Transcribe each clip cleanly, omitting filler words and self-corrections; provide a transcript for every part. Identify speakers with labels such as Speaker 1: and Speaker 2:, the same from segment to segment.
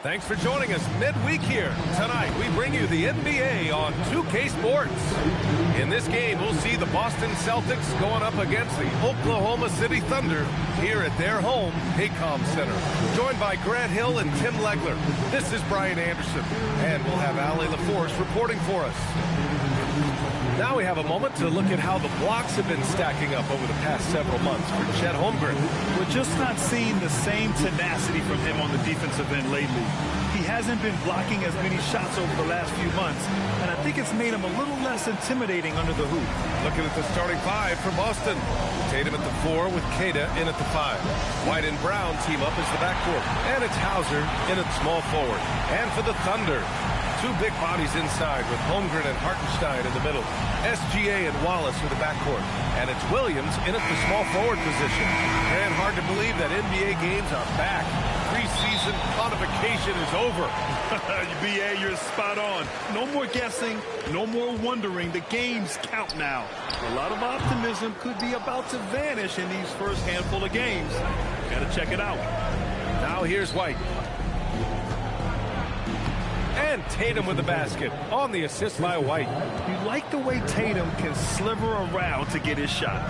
Speaker 1: Thanks for joining us midweek here. Tonight, we bring you the NBA on 2K Sports. In this game, we'll see the Boston Celtics going up against the Oklahoma City Thunder here at their home, Paycom Center. Joined by Grant Hill and Tim Legler. This is Brian Anderson, and we'll have Allie LaForce reporting for us. Now we have a moment to look at how the blocks have been stacking up over the past several months for Chet Holmgren.
Speaker 2: We're just not seeing the same tenacity from him on the defensive end lately. He hasn't been blocking as many shots over the last few months, and I think it's made him a little less intimidating under the hoop.
Speaker 1: Looking at the starting five for Boston. Tatum at the 4 with Queta in at the 5. White and Brown team up as the backcourt. And it's Hauser in at small forward. And for the Thunder, two big bodies inside with Holmgren and Hartenstein in the middle. SGA and Wallace with the backcourt. And it's Williams in at the small forward position. And hard to believe that NBA games are back. Preseason codification is over.
Speaker 2: BA, you're spot on. No more guessing, no more wondering. The games count now. A lot of optimism could be about to vanish in these first handful of games. Gotta check it out.
Speaker 1: Now here's White. And Tatum with the basket on the assist by White.
Speaker 2: You like the way Tatum can sliver around to get his shot.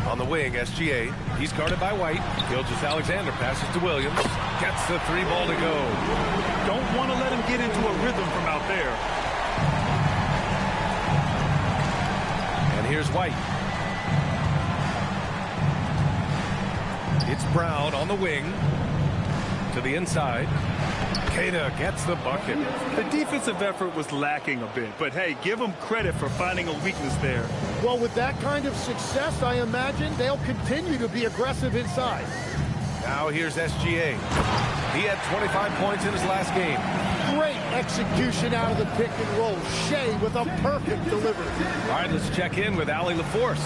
Speaker 1: On the wing, SGA. He's guarded by White. Gilgous-Alexander passes to Williams. Gets the 3 ball to go.
Speaker 2: Don't want to let him get into a rhythm from out there.
Speaker 1: And here's White. It's Brown on the wing. To the inside. Queta gets the bucket.
Speaker 2: The defensive effort was lacking a bit, but hey, give them credit for finding a weakness there.
Speaker 3: Well, with that kind of success, I imagine they'll continue to be aggressive inside.
Speaker 1: Now here's SGA. He had 25 points in his last game.
Speaker 3: Great execution out of the pick and roll. Shea with a perfect delivery.
Speaker 1: All right, let's check in with Allie LaForce.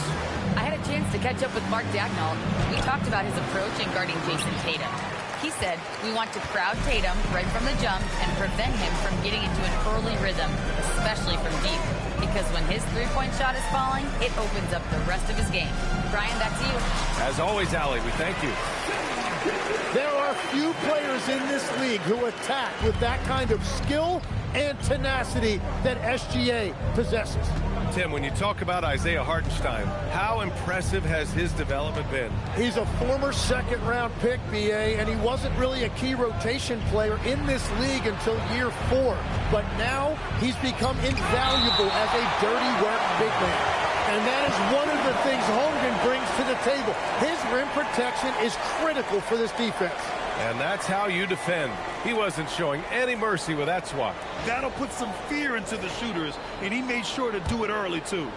Speaker 4: I had a chance to catch up with Mark Dagnall. We talked about his approach in guarding Jason Tatum. He said, we want to crowd Tatum right from the jump and prevent him from getting into an early rhythm, especially from deep. Because when his three-point shot is falling, it opens up the rest of his game. Brian, back to you.
Speaker 1: As always, Allie, we thank you.
Speaker 3: There are few players in this league who attack with that kind of skill and tenacity that SGA possesses.
Speaker 1: Tim, when you talk about Isaiah Hartenstein, how impressive has his development been?
Speaker 3: He's a former second-round pick, BA, and he wasn't really a key rotation player in this league until year 4. But now he's become invaluable as a dirty work big man. And that is one of the things Holmgren brings to the table. His rim protection is critical for this defense.
Speaker 1: And that's how you defend. He wasn't showing any mercy with that swat.
Speaker 2: That'll put some fear into the shooters, and he made sure to do it early, too.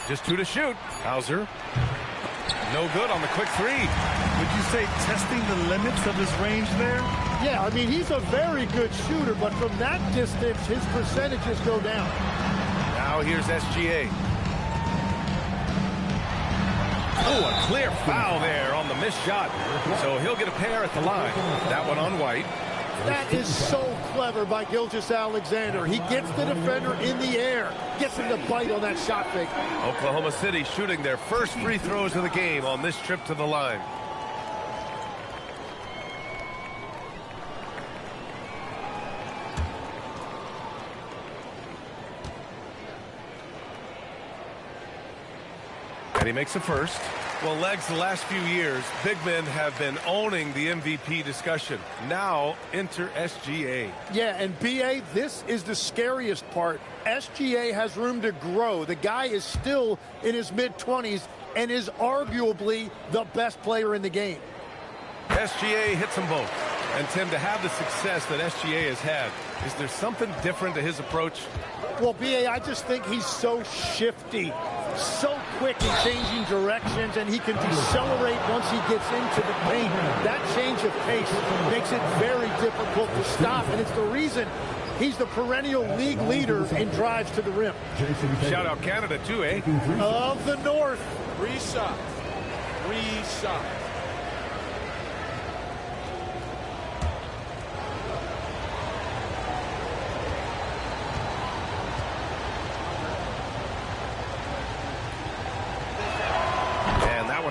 Speaker 1: Just 2 to shoot. Hauser. No good on the quick 3.
Speaker 2: Would you say testing the limits of his range there?
Speaker 3: Yeah, I mean, he's a very good shooter, but from that distance, his percentages go down.
Speaker 1: Now here's SGA. Oh, a clear foul there on the missed shot. So he'll get a pair at the line. That one on White.
Speaker 3: That is so clever by Gilgous-Alexander. He gets the defender in the air, gets him to bite on that shot fake.
Speaker 1: Oklahoma City shooting their first free throws of the game on this trip to the line. And he makes the first. Well, Legs, the last few years, big men have been owning the MVP discussion. Now, enter SGA.
Speaker 3: Yeah, and BA, this is the scariest part. SGA has room to grow. The guy is still in his mid-20s and is arguably the best player in the game.
Speaker 1: SGA hits them both. And, Tim, to have the success that SGA has had, is there something different to his approach?
Speaker 3: Well, BA, I just think he's so shifty, so quick in changing directions, and he can decelerate once he gets into the paint. That change of pace makes it very difficult to stop, and it's the reason he's the perennial league leader in drives to the rim.
Speaker 1: Shout out Canada, too, eh?
Speaker 3: Of the North.
Speaker 5: Reset.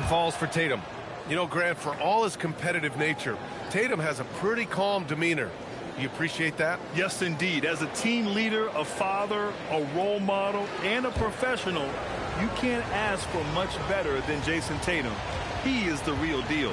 Speaker 1: falls for Tatum. You know, Grant, for all his competitive nature, Tatum has a pretty calm demeanor. You appreciate that?
Speaker 2: Yes, indeed. As a team leader, a father, a role model, and a professional, you can't ask for much better than Jason Tatum. He is the real deal.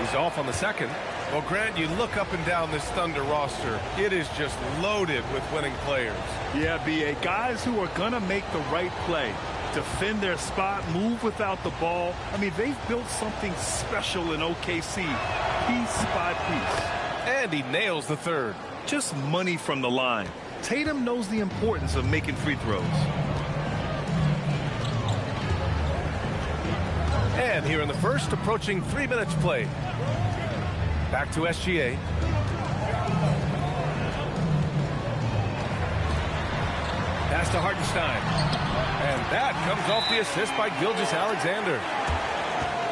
Speaker 1: He's off on the second. Well, Grant, you look up and down this Thunder roster. It is just loaded with winning players.
Speaker 2: Yeah, B.A. Guys who are going to make the right play. Defend their spot, move without the ball. I mean, they've built something special in OKC. Piece by piece.
Speaker 1: And he nails the third.
Speaker 2: Just money from the line. Tatum knows the importance of making free throws.
Speaker 1: And here in the first, approaching 3 minutes played. Back to SGA. Pass to Hartenstein. And that comes off the assist by Gilgous-Alexander.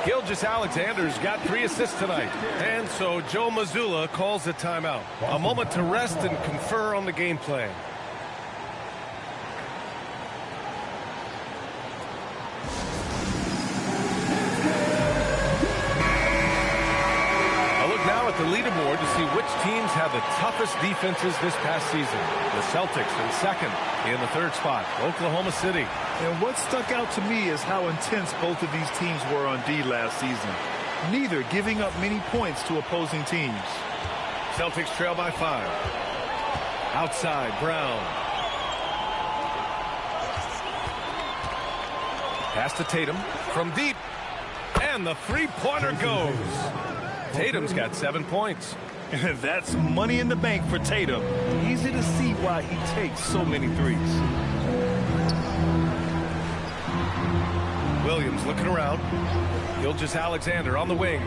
Speaker 1: Gilgous-Alexander's got 3 assists tonight. And so Joe Mazzulla calls a timeout. A moment to rest and confer on the game plan. The leaderboard to see which teams have the toughest defenses this past season. The Celtics in second. In the third spot, Oklahoma City.
Speaker 2: And what stuck out to me is how intense both of these teams were on D last season. Neither giving up many points to opposing teams.
Speaker 1: Celtics trail by 5. Outside, Brown. Pass to Tatum from deep. And the three-pointer goes. Tatum's got 7 points.
Speaker 2: That's money in the bank for Tatum. Easy to see why he takes so many threes.
Speaker 1: Williams looking around. Gilgous-Alexander on the wing.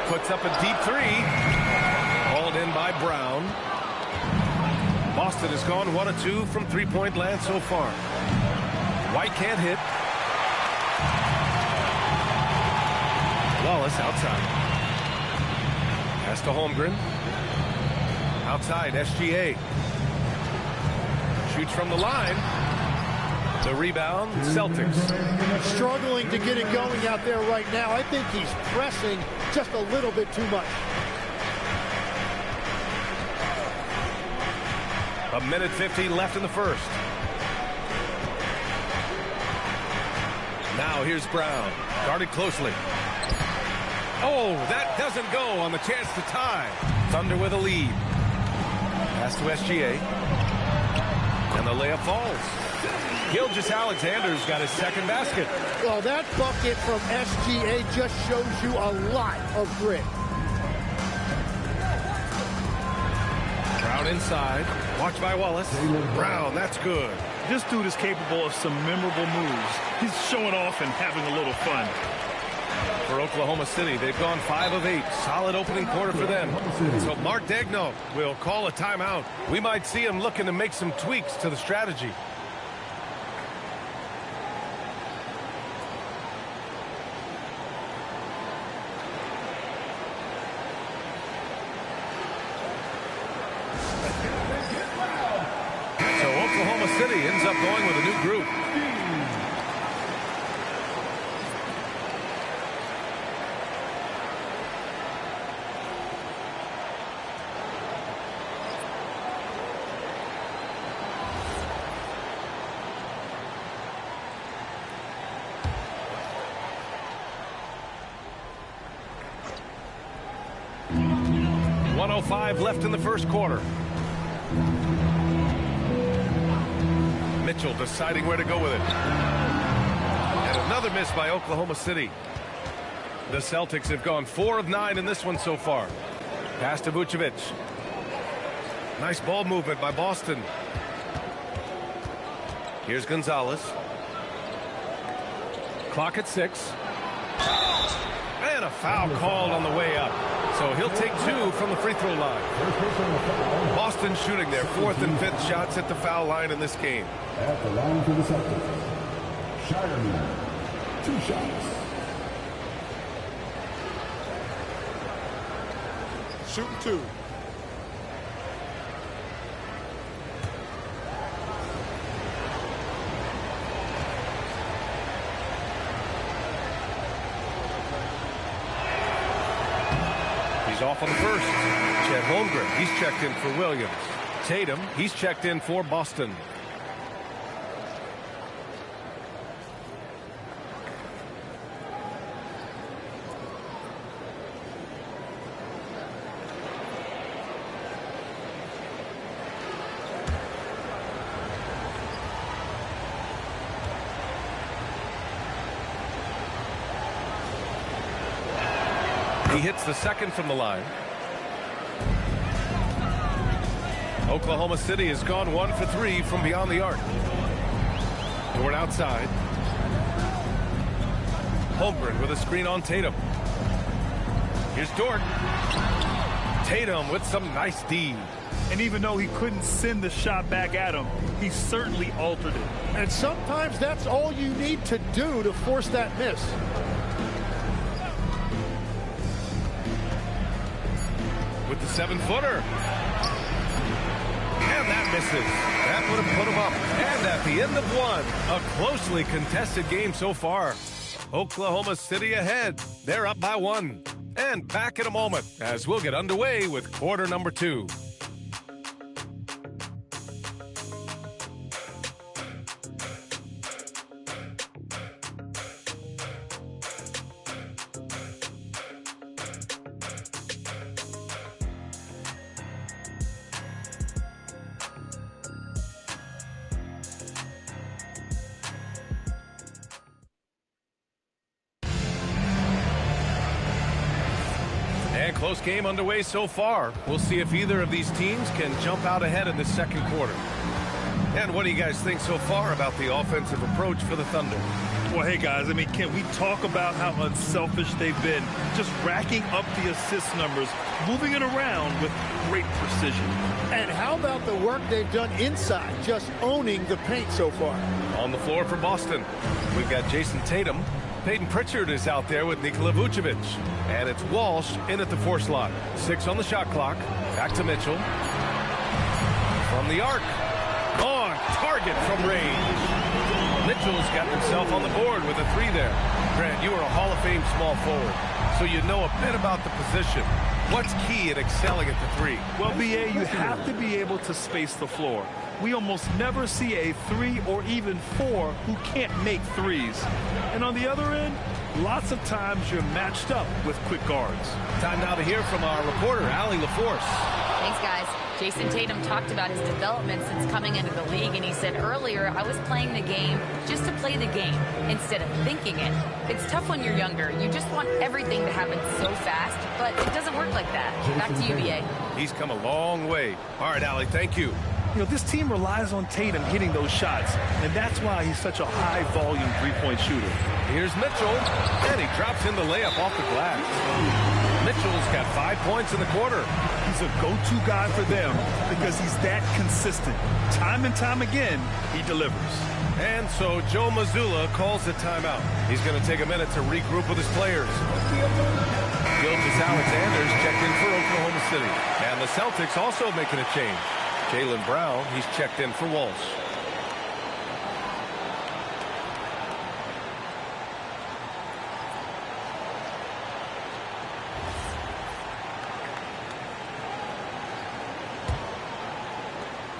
Speaker 1: Puts up a deep three. Hauled in by Brown. Boston has gone 1 of 2 from three-point land so far. White can't hit. Wallace outside. Pass to Holmgren. Outside, SGA. Shoots from the line. The rebound, Celtics.
Speaker 3: Struggling to get it going out there right now. I think he's pressing just a little bit too much.
Speaker 1: A minute 15 left in the first. Now here's Brown. Guarded closely. Oh, that doesn't go on the chance to tie. Thunder with a lead. Pass to SGA. And the layup falls. Gilgous-Alexander's got his second basket.
Speaker 3: Well, that bucket from SGA just shows you a lot of grit.
Speaker 1: Brown inside. Watched by Wallace. Brown, that's good.
Speaker 2: This dude is capable of some memorable moves. He's showing off and having a little fun.
Speaker 1: For Oklahoma City, they've gone 5 of 8. Solid opening quarter for them. So Mark Daigneault will call a timeout. We might see him looking to make some tweaks to the strategy. Oklahoma City ends up going with a new group. .105 left in the first quarter. Mitchell deciding where to go with it. And another miss by Oklahoma City. The Celtics have gone 4 of 9 in this one so far. Pass to Vucevic. Nice ball movement by Boston. Here's Gonzalez. Clock at 6. And a foul called on the way up. So he'll take 2 from the free throw line. Boston shooting their 4th and 5th shots at the foul line in this game.
Speaker 5: At the line for the Celtics, Shireman, 2 shots.
Speaker 3: shooting two.
Speaker 1: He's off on the first. Chet Holmgren, he's checked in for Williams. Tatum, he's checked in for Boston. He hits the second from the line. Oklahoma City has gone 1 for 3 from beyond the arc. Dort outside. Holmgren with a screen on Tatum. Here's Dort. Tatum with some nice D.
Speaker 2: And even though he couldn't send the shot back at him, he certainly altered it.
Speaker 3: And sometimes that's all you need to do to force that miss.
Speaker 1: With the 7-footer. And that misses. That would have put him up. And at the end of one, a closely contested game so far. Oklahoma City ahead. They're up by 1. And back in a moment as we'll get underway with quarter number 2. And close game underway so far. We'll see if either of these teams can jump out ahead in the second quarter. And what do you guys think so far about the offensive approach for the Thunder?
Speaker 2: Well, hey, guys, I mean, can we talk about how unselfish they've been? Just racking up the assist numbers, moving it around with great precision.
Speaker 3: And how about the work they've done inside, just owning the paint so far?
Speaker 1: On the floor for Boston, we've got Jason Tatum. Peyton Pritchard is out there with Nikola Vucevic. And it's Walsh in at the 4 slot. 6 on the shot clock. Back to Mitchell. From the arc. On target from range. Mitchell's got himself on the board with a 3 there. Grant, you are a Hall of Fame small forward, so you know a bit about the position. What's key in excelling at the 3?
Speaker 2: Well, BA, you have to be able to space the floor. We almost never see a 3 or even 4 who can't make threes. And on the other end, lots of times you're matched up with quick guards.
Speaker 1: Time now to hear from our reporter, Allie LaForce.
Speaker 4: Thanks, guys. Jason Tatum talked about his development since coming into the league, and he said earlier, I was playing the game just to play the game instead of thinking it. It's tough when you're younger. You just want everything to happen so fast, but it doesn't work like that. Back to you, BA.
Speaker 1: He's come a long way. All right, Allie, thank you.
Speaker 2: You know, this team relies on Tatum hitting those shots, and that's why he's such a high-volume three-point shooter.
Speaker 1: Here's Mitchell, and he drops in the layup off the glass. Mitchell's got 5 points in the quarter.
Speaker 2: He's a go-to guy for them because he's that consistent. Time and time again, he delivers.
Speaker 1: And so Joe Mazzulla calls the timeout. He's going to take a minute to regroup with his players. Gilgous Alexander's checked in for Oklahoma City. And the Celtics also making a change. Jaylen Brown, he's checked in for Walsh.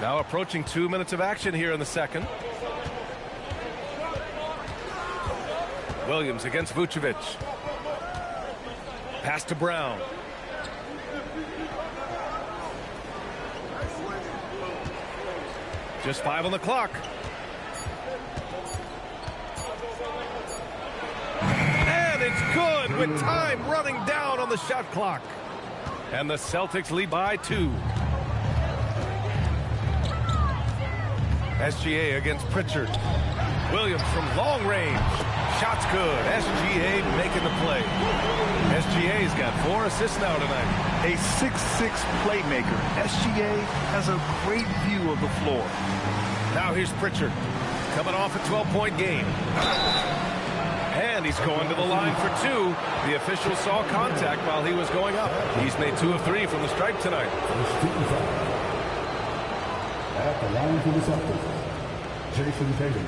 Speaker 1: Now approaching 2 minutes of action here in the second. Williams against Vucevic. Pass to Brown. Just 5 on the clock. And it's good with time running down on the shot clock. And the Celtics lead by 2. SGA against Pritchard. Williams from long range. Shot's good. SGA making the play. SGA's got 4 assists now tonight.
Speaker 2: A 6'6" playmaker. SGA has a great view of the floor.
Speaker 1: Now here's Pritchard. Coming off a 12-point game. And he's going to the line for two. The official saw contact while he was going up. He's made 2 of 3 from the stripe tonight.
Speaker 5: At the line for the Celtics, Jason Tatum.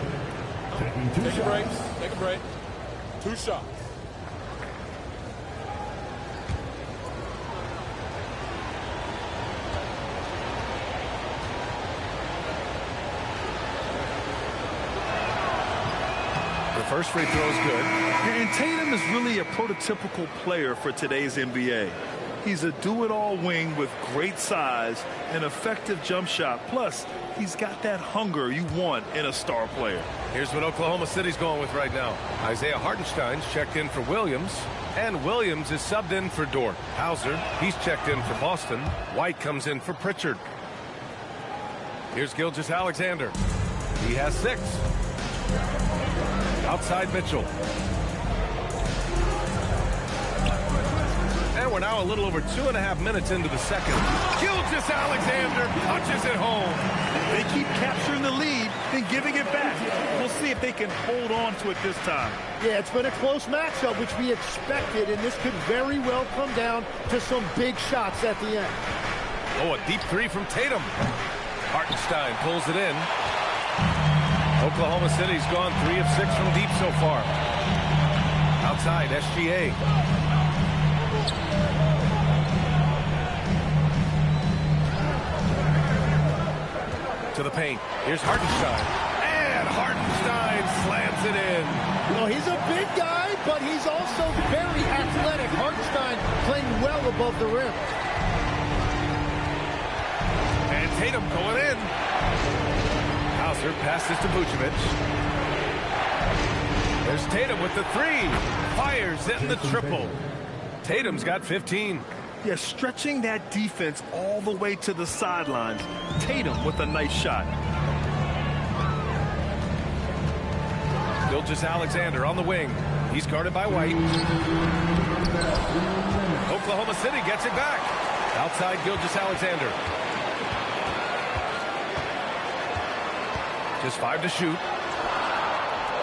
Speaker 5: Taking 2 shots.
Speaker 6: Take a break. 2 shots.
Speaker 1: First free throw is good.
Speaker 2: And Tatum is really a prototypical player for today's NBA. He's a do-it-all wing with great size, an effective jump shot. Plus, he's got that hunger you want in a star player.
Speaker 1: Here's what Oklahoma City's going with right now. Isaiah Hartenstein's checked in for Williams, and Williams is subbed in for Dort. Hauser, he's checked in for Boston. White comes in for Pritchard. Here's Gilgous Alexander. He has 6. Outside Mitchell. And we're now a little over 2.5 minutes into the second. Gilgous Alexander punches it home.
Speaker 2: They keep capturing the lead, then giving it back. We'll see if they can hold on to it this time.
Speaker 3: Yeah, it's been a close matchup, which we expected, and this could very well come down to some big shots at the end.
Speaker 1: Oh, a deep 3 from Tatum. Hartenstein pulls it in. Oklahoma City's gone 3 of 6 from deep so far. Outside, SGA. To the paint. Here's Hartenstein. And Hartenstein slams it in.
Speaker 3: Well, he's a big guy, but he's also very athletic. Hartenstein playing well above the rim.
Speaker 1: And Tatum going in. Hauser passes to Vucevic. There's Tatum with the 3. Fires in the triple. Tatum's got 15.
Speaker 2: Yeah, stretching that defense all the way to the sidelines. Tatum with a nice shot.
Speaker 1: Gilgous Alexander on the wing. He's guarded by White. Oklahoma City gets it back. Outside Gilgous Alexander. Just 5 to shoot.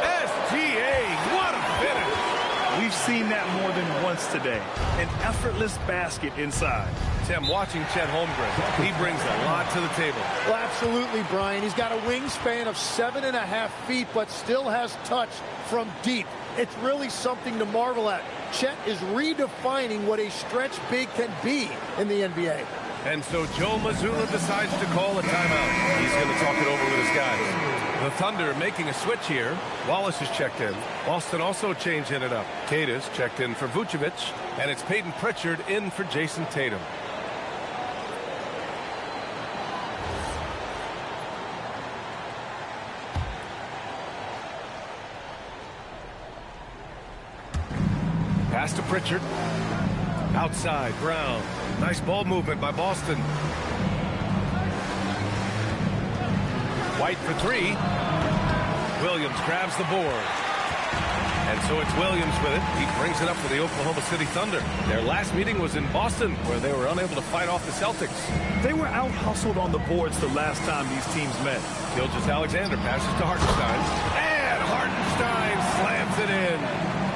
Speaker 1: SGA, what a finish.
Speaker 2: We've seen that more than once today. An effortless basket inside.
Speaker 1: Tim, watching Chet Holmgren, he brings a lot to the table.
Speaker 3: Well, absolutely, Brian. He's got a wingspan of 7.5 feet, but still has touch from deep. It's really something to marvel at. Chet is redefining what a stretch big can be in the NBA.
Speaker 1: And so Joe Mazzulla decides to call a timeout. He's going to talk it over with his guys. The Thunder making a switch here. Wallace is checked in. Boston also changing it up. Cada's checked in for Vucevic. And it's Peyton Pritchard in for Jason Tatum. Pass to Pritchard. Outside, Brown. Nice ball movement by Boston. White for 3. Williams grabs the board. And so it's Williams with it. He brings it up for the Oklahoma City Thunder. Their last meeting was in Boston, where they were unable to fight off the Celtics.
Speaker 2: They were out-hustled on the boards the last time these teams met.
Speaker 1: Gilgous Alexander passes to Hartenstein. And Hartenstein slams it in.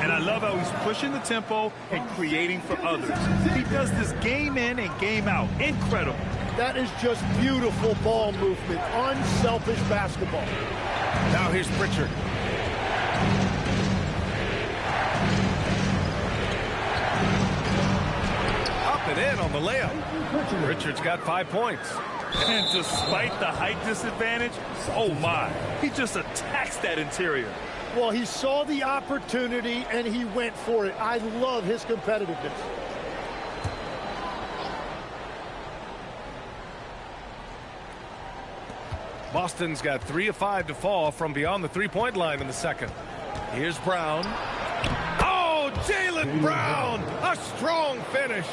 Speaker 2: And I love how he's pushing the tempo and creating for others. He does this game in and game out. Incredible.
Speaker 3: That is just beautiful ball movement. Unselfish basketball.
Speaker 1: Now here's Pritchard. Up and in on the layup. Pritchard's got 5 points.
Speaker 2: And despite the height disadvantage, oh my, he just attacks that interior.
Speaker 3: Well, he saw the opportunity and he went for it. I love his competitiveness.
Speaker 1: Boston's got 3 of 5 to fall from beyond the three-point line in the second. Here's Brown. Oh, Jaylen Brown! A strong finish.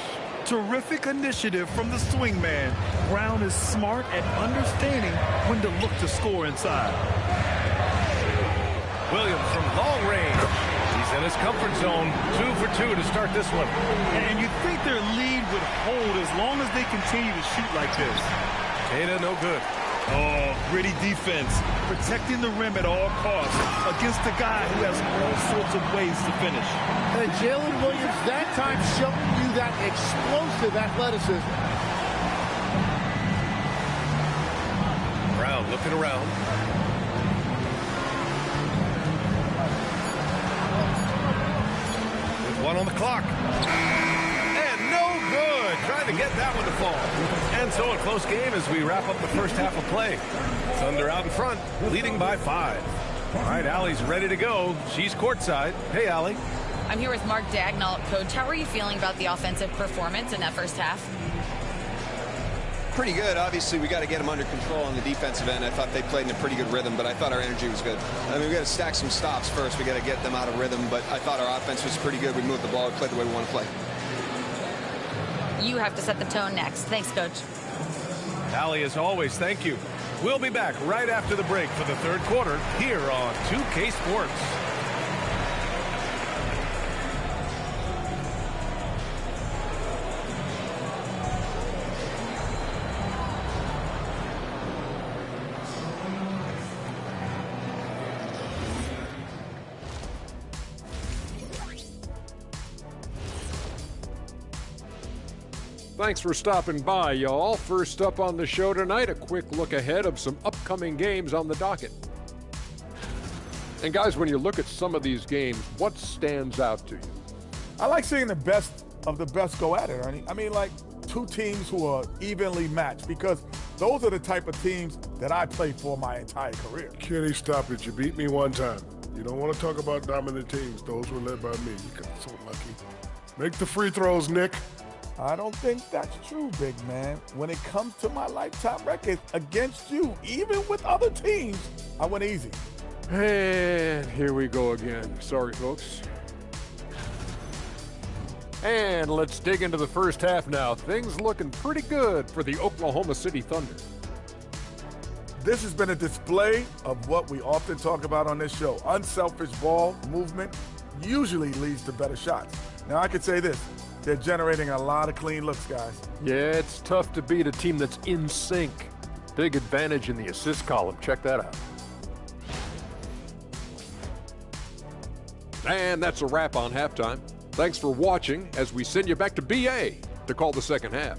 Speaker 2: Terrific initiative from the swing man. Brown is smart at understanding when to look to score inside.
Speaker 1: Williams from long range. He's in his comfort zone. 2 for 2 to start this one.
Speaker 2: And you think their lead would hold as long as they continue to shoot like this.
Speaker 1: Data no good.
Speaker 2: Oh, gritty defense, protecting the rim at all costs against a guy who has all sorts of ways to finish.
Speaker 3: And Jalen Williams that time showing you that explosive athleticism.
Speaker 1: Brown looking around. With one on the clock. And no good. Trying to get that one to fall. And so a close game as we wrap up the first half of play. Thunder out in front, leading by 5. All right, Allie's ready to go. She's courtside. Hey, Allie.
Speaker 4: I'm here with Mark Dagnall. Coach, how are you feeling about the offensive performance in that first half?
Speaker 7: Pretty good. Obviously, we got to get them under control on the defensive end. I thought they played in a pretty good rhythm, but I thought our energy was good. I mean, we got to stack some stops first. We got to get them out of rhythm, but I thought our offense was pretty good. We moved the ball, we played the way we want to play.
Speaker 4: You have to set the tone next. Thanks, Coach.
Speaker 1: Allie, as always, thank you. We'll be back right after the break for the third quarter here on 2K Sports.
Speaker 8: Thanks for stopping by, y'all. First up on the show tonight, a quick look ahead of some upcoming games on the docket. And guys, when you look at some of these games, what stands out to you?
Speaker 6: I like seeing the best of the best go at it, Ernie. I mean, like two teams who are evenly matched, because those are the type of teams that I played for my entire career.
Speaker 9: Kenny, stop it. You beat me one time. You don't want to talk about dominant teams. Those were led by me. You got so lucky. Make the free throws, Nick.
Speaker 6: I don't think that's true, big man. When it comes to my lifetime record against you, even with other teams, I went easy.
Speaker 8: And here we go again. Sorry, folks. And let's dig into the first half now. Things looking pretty good for the Oklahoma City Thunder.
Speaker 6: This has been a display of what we often talk about on this show. Unselfish ball movement usually leads to better shots. Now, I could say this. They're generating a lot of clean looks, guys.
Speaker 8: Yeah, it's tough to beat a team that's in sync. Big advantage in the assist column. Check that out. And that's a wrap on halftime. Thanks for watching as we send you back to BA to call the second half.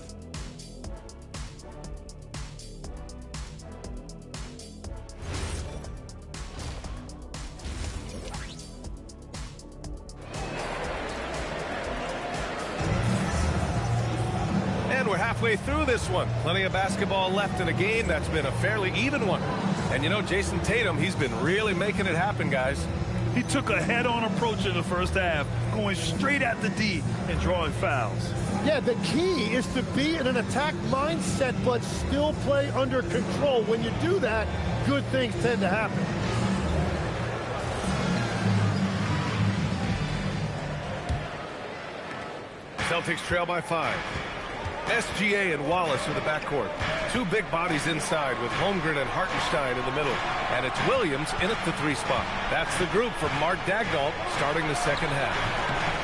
Speaker 1: We're halfway through this one. Plenty of basketball left in a game that's been a fairly even one. And you know, Jason Tatum, he's been really making it happen, guys.
Speaker 2: He took a head-on approach in the first half, going straight at the D and drawing fouls.
Speaker 3: Yeah, the key is to be in an attack mindset, but still play under control. When you do that, good things tend to happen.
Speaker 1: Celtics trail by 5. SGA and Wallace in the backcourt. Two big bodies inside with Holmgren and Hartenstein in the middle. And it's Williams in at the 3 spot. That's the group from Mark Dagnall starting the second half.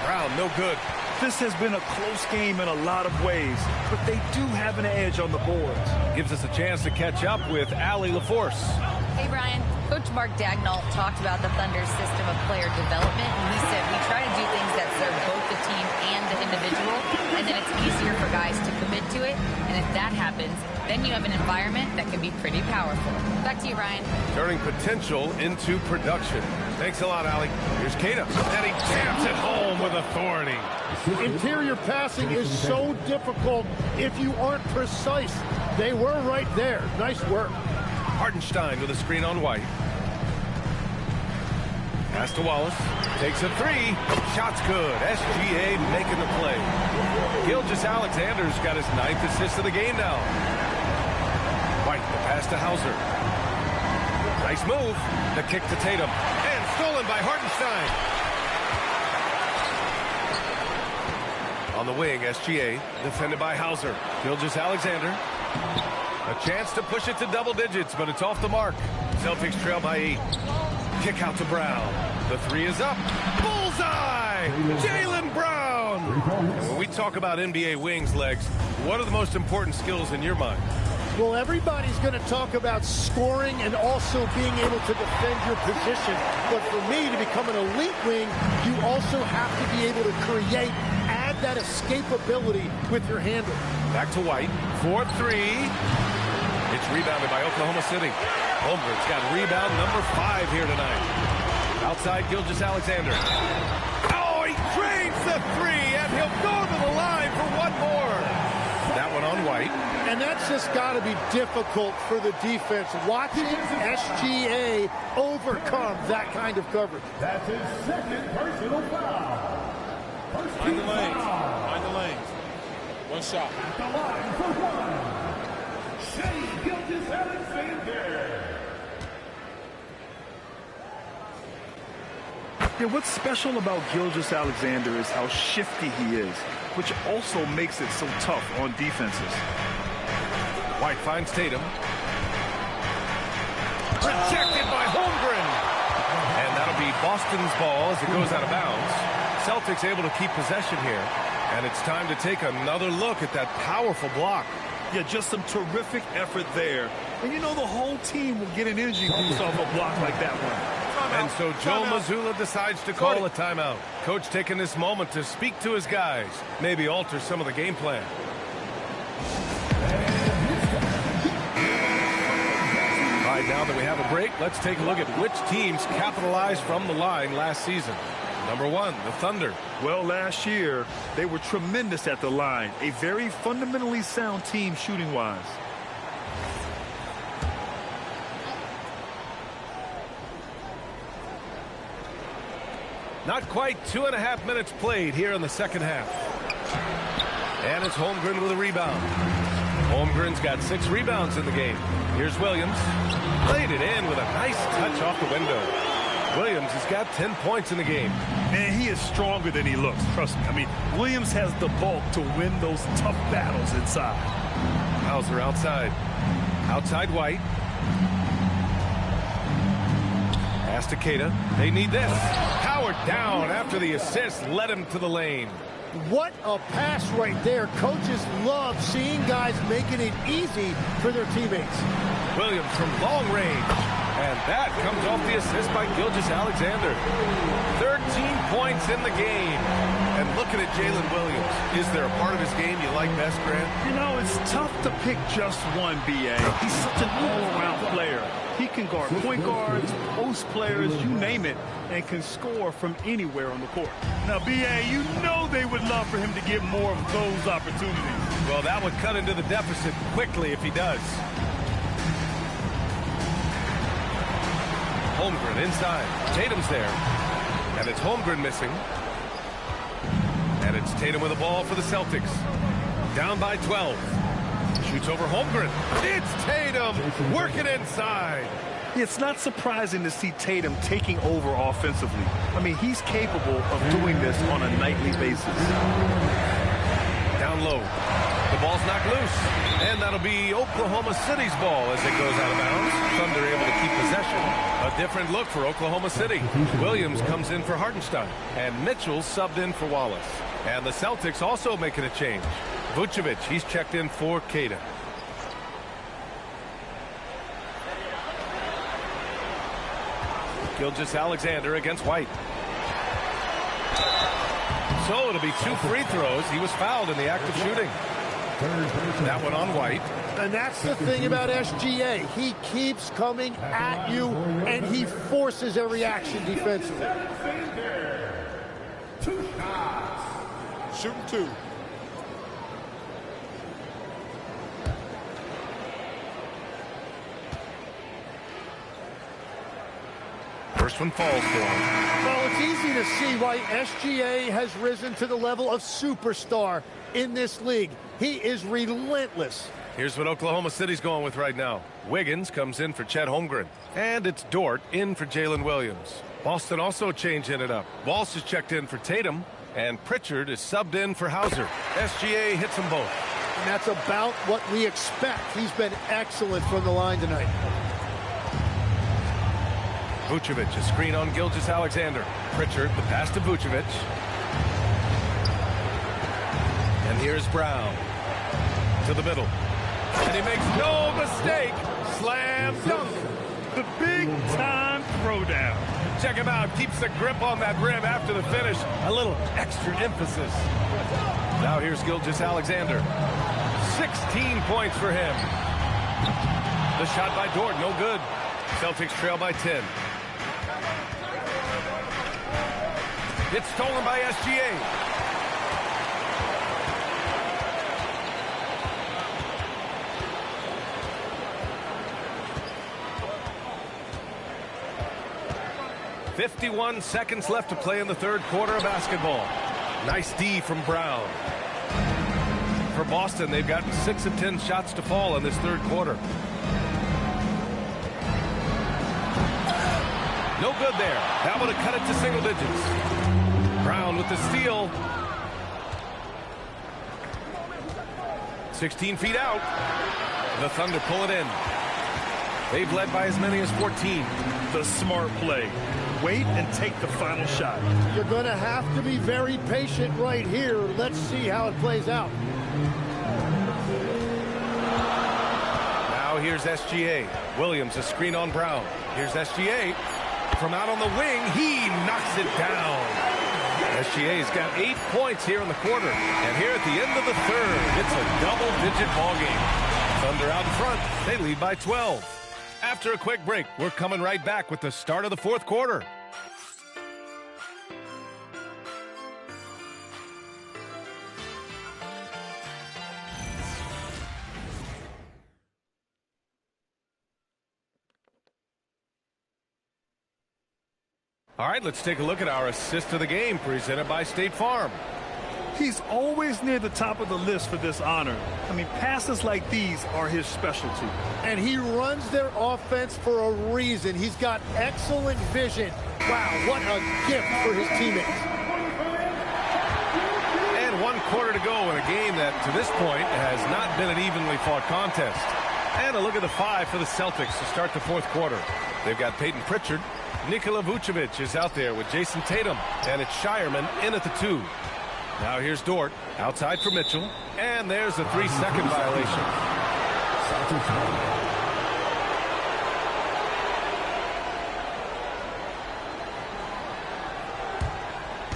Speaker 1: Brown, no good.
Speaker 2: This has been a close game in a lot of ways, but they do have an edge on the boards.
Speaker 1: Gives us a chance to catch up with Allie LaForce.
Speaker 4: Hey, Brian. Coach Mark Dagnall talked about the Thunder's system of player development, and he said we try to do things that serve both the team and the individual, and then it's easier for guys to commit to it, and if that happens, then you have an environment that can be pretty powerful. Back to you, Brian.
Speaker 1: Turning potential into production. Thanks a lot, Allie. Here's Kata, and he jams it home with authority.
Speaker 3: Interior passing is so difficult if you aren't precise. They were right there. Nice work.
Speaker 1: Hartenstein with a screen on White. Pass to Wallace. Takes a 3. Shot's good. SGA making the play. Gilgous Alexander's got his 9th assist of the game now. White, the pass to Hauser. Nice move. The kick to Tatum. And stolen by Hartenstein. On the wing, SGA. Defended by Hauser. Gilgous Alexander. A chance to push it to double digits, but it's off the mark. Celtics trail by 8. Kick out to Brown. The 3 is up. Bullseye! Jaylen Brown! And when we talk about NBA wings, Legs, what are the most important skills in your mind?
Speaker 3: Well, everybody's going to talk about scoring and also being able to defend your position. But for me, to become an elite wing, you also have to be able to create, add that escapability with your handle.
Speaker 1: Back to White. 4-3. It's rebounded by Oklahoma City. Holmgren's got rebound number 5 here tonight. Outside, Gilgous Alexander. Oh, he drains the 3, and he'll go to the line for one more. That one on White.
Speaker 3: And that's just got to be difficult for the defense. Watching SGA overcome that kind of coverage.
Speaker 5: That's his second personal foul.
Speaker 10: Find the lanes. Find the lanes. One shot.
Speaker 5: At the line for one. Shea Gilgous Alexander.
Speaker 2: Yeah, what's special about Gilgous Alexander is how shifty he is, which also makes it so tough on defenses.
Speaker 1: White finds Tatum. Rejected by Holmgren. And that'll be Boston's ball as it goes out of bounds. Celtics able to keep possession here. And it's time to take another look at that powerful block.
Speaker 2: Yeah, just some terrific effort there. And you know the whole team will get an energy boost off a block like that one.
Speaker 1: And so Joe Mazzulla decides to call a timeout. Coach taking this moment to speak to his guys, maybe alter some of the game plan. All right, now that we have a break, let's take a look at which teams capitalized from the line last season. Number 1, the Thunder.
Speaker 2: Well, last year, they were tremendous at the line. A very fundamentally sound team shooting-wise.
Speaker 1: Not quite 2.5 minutes played here in the second half. And it's Holmgren with a rebound. Holmgren's got 6 rebounds in the game. Here's Williams. Played it in with a nice touch off the window. Williams has got 10 points in the game.
Speaker 2: Man, he is stronger than he looks. Trust me. I mean, Williams has the bulk to win those tough battles inside.
Speaker 1: Hauser outside. Outside White. Pass to Keita. They need this. Howard down after the assist led him to the lane.
Speaker 3: What a pass right there. Coaches love seeing guys making it easy for their teammates.
Speaker 1: Williams from long range. And that comes off the assist by Gilgous Alexander. 13 points in the game. And looking at Jalen Williams, is there a part of his game you like best, Grant?
Speaker 2: You know, it's tough to pick just one, B.A. He's such an all-around player. He can guard point guards, post players, you name it, and can score from anywhere on the court. Now, B.A., you know they would love for him to get more of those opportunities.
Speaker 1: Well, that would cut into the deficit quickly if he does. Holmgren inside. Tatum's there. And it's Holmgren missing. And it's Tatum with the ball for the Celtics. Down by 12. Shoots over Holmgren. It's Tatum working inside.
Speaker 2: It's not surprising to see Tatum taking over offensively. I mean, he's capable of doing this on a nightly basis.
Speaker 1: Down low. The ball's knocked loose. And that'll be Oklahoma City's ball as it goes out of bounds. Thunder able to keep possession. A different look for Oklahoma City. Williams comes in for Hartenstein. And Mitchell subbed in for Wallace. And the Celtics also making a change. Vucevic, he's checked in for Keita. Gilgous Alexander against White. So it'll be 2 free throws. He was fouled in the act of shooting. That one on White.
Speaker 3: And that's the thing about SGA. He keeps coming at you, and he forces every action defensively.
Speaker 5: 2 shots.
Speaker 10: Shooting 2.
Speaker 1: First one falls for him.
Speaker 3: Well, it's easy to see why SGA has risen to the level of superstar in this league. He is relentless.
Speaker 1: Here's what Oklahoma City's going with right now. Wiggins comes in for Chet Holmgren. And it's Dort in for Jalen Williams. Boston also changing it up. Walsh is checked in for Tatum. And Pritchard is subbed in for Hauser. SGA hits them both.
Speaker 3: And that's about what we expect. He's been excellent from the line tonight.
Speaker 1: Vucevic, a screen on Gilgous Alexander. Pritchard, the pass to Vucevic. And here's Brown. To the middle. And he makes no mistake. Slam dunk.
Speaker 2: The big-time throwdown.
Speaker 1: Check him out. Keeps the grip on that rim after the finish. A little extra emphasis. Now here's Gilgous Alexander. 16 points for him. The shot by Dort, no good. Celtics trail by 10. It's stolen by SGA. "51 seconds left to play in the third quarter of basketball. Nice D from Brown. For Boston, they've gotten 6 of 10 shots to fall in this third quarter. No good there. That would have cut it to single digits. Brown with the steal. 16 feet out. The Thunder pull it in. They've led by as many as 14.
Speaker 2: The smart play. Wait and take the final shot.
Speaker 3: You're going to have to be very patient right here. Let's see how it plays out.
Speaker 1: Now here's SGA. Williams, a screen on Brown. Here's SGA. From out on the wing, he knocks it down. SGA's got 8 points here in the quarter. And here at the end of the third, it's a double-digit ball game. Thunder out in front. They lead by 12. After a quick break, we're coming right back with the start of the fourth quarter. All right, let's take a look at our assist of the game presented by State Farm.
Speaker 2: He's always near the top of the list for this honor. I mean, passes like these are his specialty.
Speaker 3: And he runs their offense for a reason. He's got excellent vision. Wow, what a gift for his teammates.
Speaker 1: And 1 quarter to go in a game that, to this point, has not been an evenly fought contest. And a look at the 5 for the Celtics to start the fourth quarter. They've got Peyton Pritchard. Nikola Vucevic is out there with Jason Tatum. And it's Shireman in at the 2. Now here's Dort, outside for Mitchell, and there's a 3-second violation.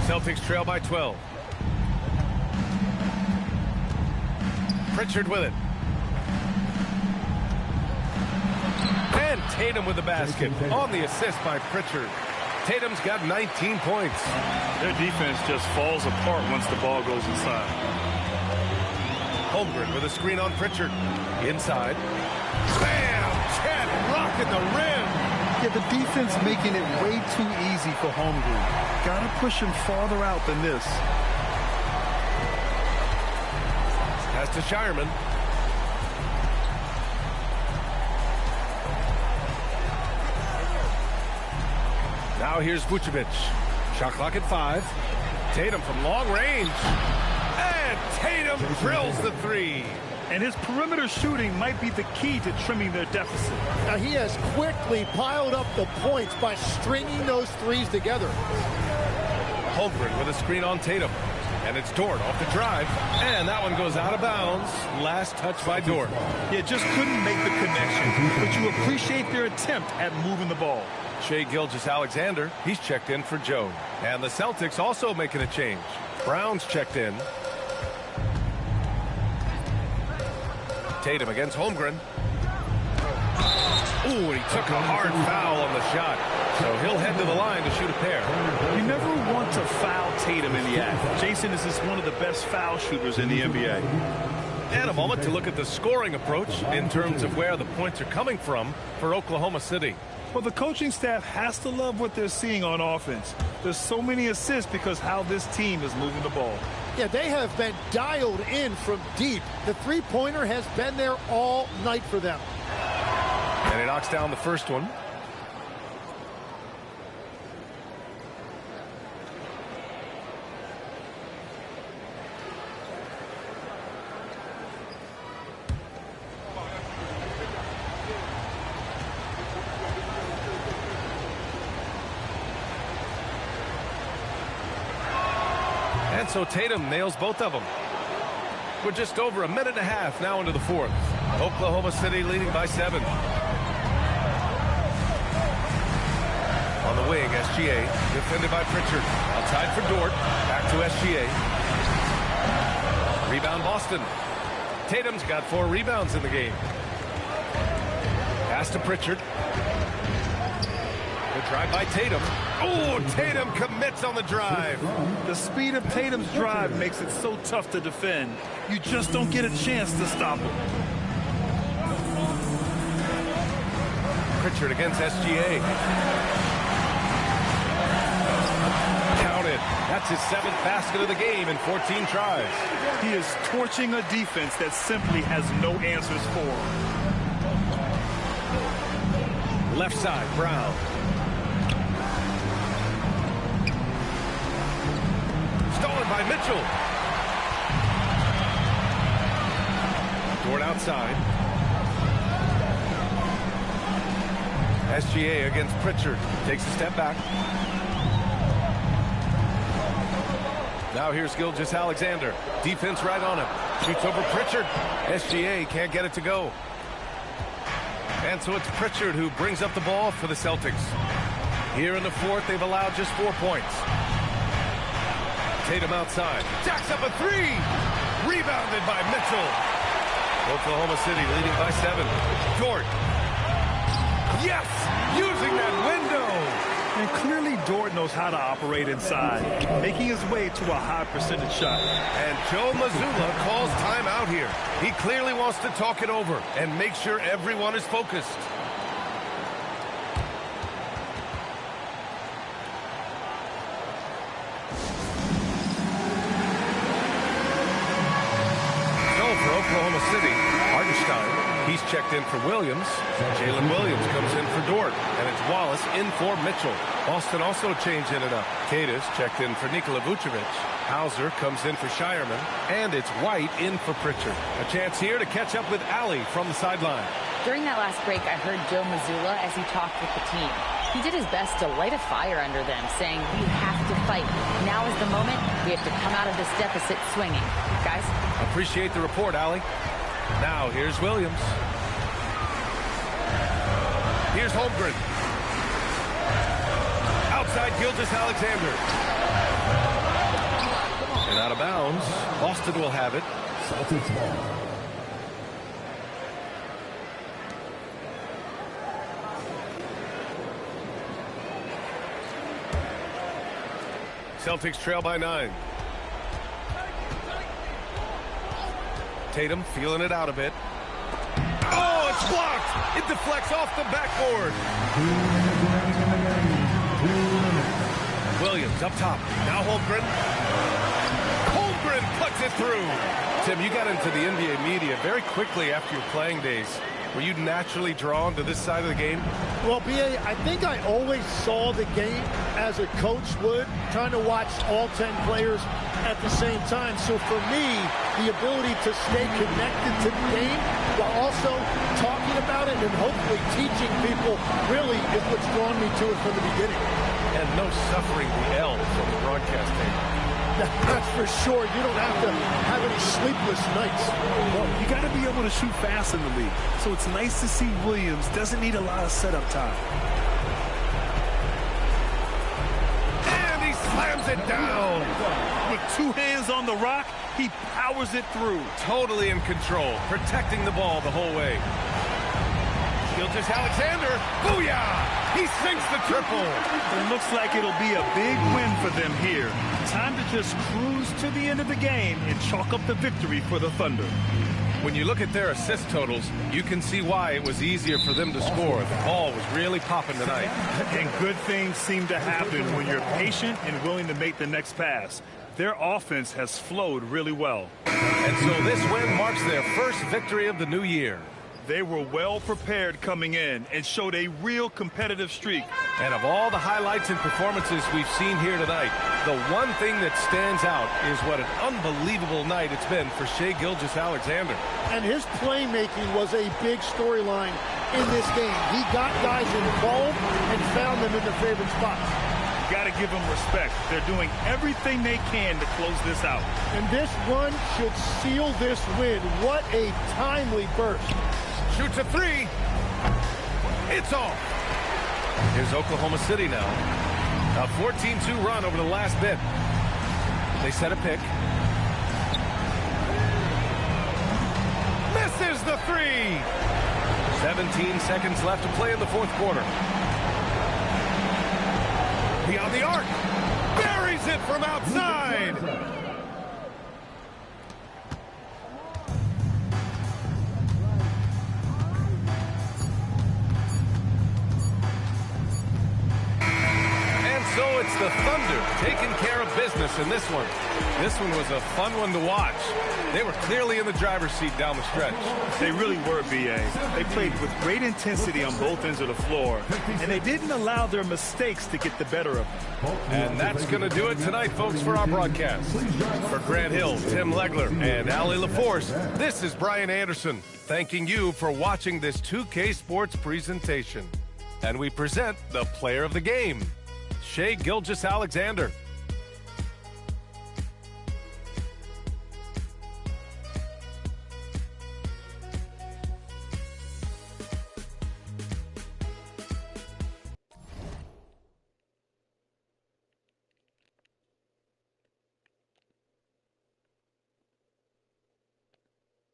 Speaker 1: Celtics trail by 12. Pritchard with it. And Tatum with the basket on the assist by Pritchard. Tatum's got 19 points.
Speaker 2: Their defense just falls apart once the ball goes inside.
Speaker 1: Holmgren with a screen on Pritchard. Inside. Bam! Chet rocking the rim.
Speaker 2: Yeah, the defense making it way too easy for Holmgren. Gotta push him farther out than this.
Speaker 1: Pass to Shireman. Now here's Vucevic. Shot clock at 5. Tatum from long range. And Tatum drills the 3.
Speaker 2: And his perimeter shooting might be the key to trimming their deficit.
Speaker 3: Now he has quickly piled up the points by stringing those threes together.
Speaker 1: Holmgren with a screen on Tatum. And it's Dort off the drive. And that one goes out of bounds. Last touch by Dort.
Speaker 2: Yeah, just couldn't make the connection. But you appreciate their attempt at moving the ball.
Speaker 1: Shai Gilgeous-Alexander, he's checked in for Joe. And the Celtics also making a change. Brown's checked in. Tatum against Holmgren. Ooh, and he took a hard foul on the shot. So he'll head to the line to shoot a pair.
Speaker 2: You never want to foul Tatum in the act. Jason is just one of the best foul shooters in the NBA.
Speaker 1: And a moment to look at the scoring approach in terms of where the points are coming from for Oklahoma City.
Speaker 2: Well, the coaching staff has to love what they're seeing on offense. There's so many assists because how this team is moving the ball.
Speaker 3: Yeah, they have been dialed in from deep. The three-pointer has been there all night for them.
Speaker 1: And he knocks down the first one. And so Tatum nails both of them. We're just over a minute and a half now into the fourth. Oklahoma City leading by 7. On the wing, SGA, defended by Pritchard. Outside for Dort, back to SGA. Rebound Boston. Tatum's got 4 rebounds in the game. Pass to Pritchard. Good drive by Tatum. Oh, Tatum commits on the drive.
Speaker 2: The speed of Tatum's drive makes it so tough to defend. You just don't get a chance to stop him.
Speaker 1: Pritchard against SGA. Counted. That's his 7th basket of the game in 14 tries.
Speaker 2: He is torching a defense that simply has no answers for him.
Speaker 1: Left side, Brown. Stolen by Mitchell. Dort outside. SGA against Pritchard. Takes a step back. Now here's Gilgous Alexander. Defense right on him. Shoots over Pritchard. SGA can't get it to go. And so it's Pritchard who brings up the ball for the Celtics. Here in the 4th, they've allowed just 4 points. Tatum outside. Jacks up a 3. Rebounded by Mitchell. Oklahoma City leading by 7. Dort. Yes! Using that window.
Speaker 2: And clearly Dort knows how to operate inside, making his way to a high percentage shot.
Speaker 1: And Joe Mazzulla calls timeout here. He clearly wants to talk it over and make sure everyone is focused. So for Oklahoma City, Hartenstein. He's checked in for Williams. Jalen Williams comes in for Dort. And it's Wallace in for Mitchell. Boston also changing it up. Kadis checked in for Nikola Vucevic. Hauser comes in for Shireman. And it's White in for Pritchard. A chance here to catch up with Allie from the sideline.
Speaker 4: During that last break, I heard Joe Mazzulla as he talked with the team. He did his best to light a fire under them, saying, we have to fight. Now is the moment. We have to come out of this deficit swinging. Guys?
Speaker 1: Appreciate the report, Allie. Now, here's Williams. Here's Holmgren. Outside Gilgous Alexander. And out of bounds. Boston will have it.
Speaker 5: Celtics ball.
Speaker 1: Celtics trail by 9. Tatum feeling it out a bit. Oh, it's blocked! It deflects off the backboard. Williams up top. Now Holmgren. Holmgren puts it through. Tim, you got into the NBA media very quickly after your playing days. Were you naturally drawn to this side of the game?
Speaker 3: Well, B.A., I think I always saw the game as a coach would, trying to watch all 10 players at the same time. So for me, the ability to stay connected to the game while also talking about it and hopefully teaching people really is what's drawn me to it from the beginning.
Speaker 1: And no suffering the L from the broadcast table.
Speaker 3: That's for sure. You don't have to have any sleepless nights.
Speaker 2: Well, you got to be able to shoot fast in the league. So it's nice to see Williams doesn't need a lot of setup time.
Speaker 1: And he slams it down.
Speaker 2: With 2 hands on the rock, he powers it through.
Speaker 1: Totally in control, protecting the ball the whole way. Gilgous Alexander, booyah! He sinks the triple.
Speaker 2: It looks like it'll be a big win for them here. Time to just cruise to the end of the game and chalk up the victory for the Thunder.
Speaker 1: When you look at their assist totals, you can see why it was easier for them to score. The ball was really popping tonight.
Speaker 2: And good things seem to happen when you're patient and willing to make the next pass. Their offense has flowed really well.
Speaker 1: And so this win marks their first victory of the new year.
Speaker 2: They were well prepared coming in and showed a real competitive streak.
Speaker 1: And of all the highlights and performances we've seen here tonight, the one thing that stands out is what an unbelievable night it's been for Shai Gilgeous-Alexander.
Speaker 3: And his playmaking was a big storyline in this game. He got guys involved and found them in their favorite spots.
Speaker 2: You got to give them respect. They're doing everything they can to close this out.
Speaker 3: And this run should seal this win. What a timely burst.
Speaker 1: Shoots a three. It's off. Here's Oklahoma City now. A 14-2 run over the last bit. They set a pick. Misses the three. 17 seconds left to play in the fourth quarter. Beyond the arc. Buries it from outside. So it's the Thunder taking care of business in this one. This one was a fun one to watch. They were clearly in the driver's seat down the stretch.
Speaker 2: They really were, B.A. They played with great intensity on both ends of the floor, and they didn't allow their mistakes to get the better of them.
Speaker 1: And that's going to do it tonight, folks, for our broadcast. For Grant Hill, Tim Legler, and Allie LaForce, this is Brian Anderson, thanking you for watching this 2K Sports presentation. And we present the player of the game, Shai Gilgeous-Alexander.